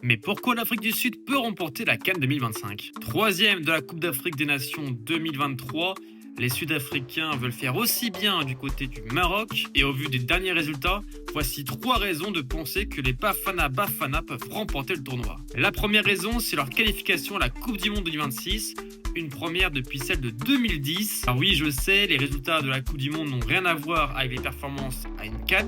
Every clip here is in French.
Mais pourquoi l'Afrique du Sud peut remporter la CAN 2025? Troisième de la Coupe d'Afrique des Nations 2023, les Sud-Africains veulent faire aussi bien du côté du Maroc et au vu des derniers résultats, voici trois raisons de penser que les Bafana Bafana peuvent remporter le tournoi. La première raison, c'est leur qualification à la Coupe du Monde 2026, une première depuis celle de 2010. Alors oui, je sais, les résultats de la Coupe du Monde n'ont rien à voir avec les performances à une CAN,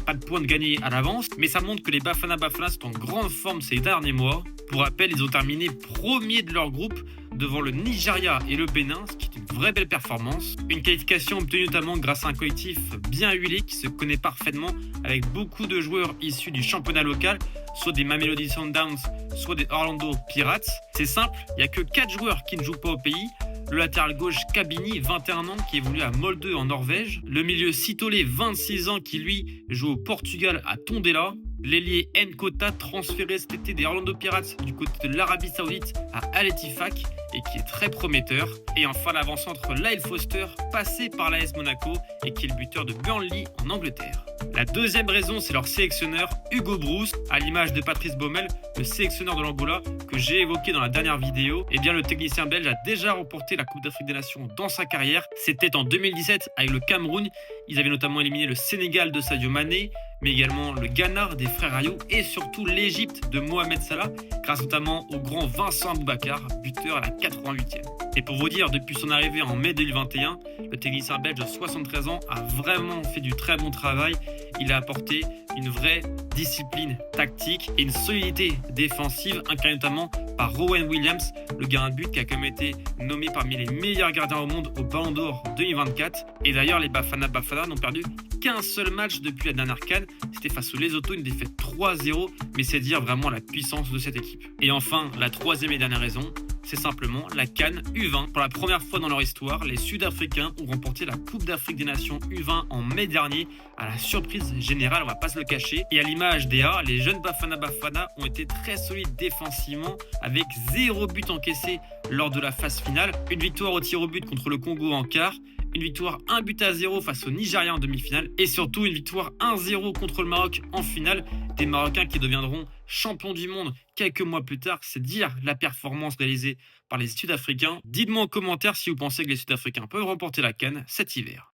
pas de points de gagner à l'avance, mais ça montre que les Bafana Bafana sont en grande forme ces derniers mois. Pour rappel, ils ont terminé premier de leur groupe devant le Nigeria et le Bénin, ce qui est une vraie belle performance. Une qualification obtenue notamment grâce à un collectif bien huilé qui se connaît parfaitement avec beaucoup de joueurs issus du championnat local, soit des Mamelodi Sundowns, soit des Orlando Pirates. C'est simple, il n'y a que 4 joueurs qui ne jouent pas au pays. Le latéral gauche Kabini, 21 ans, qui évolue à Molde en Norvège. Le milieu Sitolé, 26 ans, qui lui joue au Portugal à Tondela. L'ailier Nkota, transféré cet été des Orlando Pirates du côté de l'Arabie Saoudite à Al Ettifaq et qui est très prometteur. Et enfin l'avant-centre Lyle Foster, passé par l'AS Monaco et qui est le buteur de Burnley en Angleterre. La deuxième raison, c'est leur sélectionneur Hugo Broos, à l'image de Patrice Baumel, le sélectionneur de l'Angola que j'ai évoqué dans la dernière vidéo. Et bien le technicien belge a déjà remporté la Coupe d'Afrique des Nations dans sa carrière. C'était en 2017 avec le Cameroun. Ils avaient notamment éliminé le Sénégal de Sadio Mané, mais également le Ghana des frères Ayew et surtout l'Égypte de Mohamed Salah, grâce notamment au grand Vincent Aboubakar, buteur à la 88e. Et pour vous dire, depuis son arrivée en mai 2021, le technicien belge de 73 ans a vraiment fait du très bon travail. Il a apporté une vraie discipline tactique et une solidité défensive, incarnée notamment par Rowan Williams, le gardien de but qui a quand même été nommé parmi les meilleurs gardiens au monde au Ballon d'Or 2024. Et d'ailleurs, les Bafana Bafana n'ont perdu qu'un seul match depuis la dernière CAN, c'était face au Lesotho, une défaite 3-0, mais c'est dire vraiment la puissance de cette équipe. Et enfin, la troisième et dernière raison, c'est simplement la CAN U20. Pour la première fois dans leur histoire, les Sud-Africains ont remporté la Coupe d'Afrique des Nations U20 en mai dernier, à la surprise générale, on va pas se le cacher. Et à l'image des A, les jeunes Bafana Bafana ont été très solides défensivement, avec 0 but encaissé lors de la phase finale, une victoire au tir au but contre le Congo en quart, une victoire 1-0 face au Nigeria en demi-finale et surtout une victoire 1-0 contre le Maroc en finale. Des Marocains qui deviendront champions du monde quelques mois plus tard. C'est dire la performance réalisée par les Sud-Africains. Dites-moi en commentaire si vous pensez que les Sud-Africains peuvent remporter la CAN cet hiver.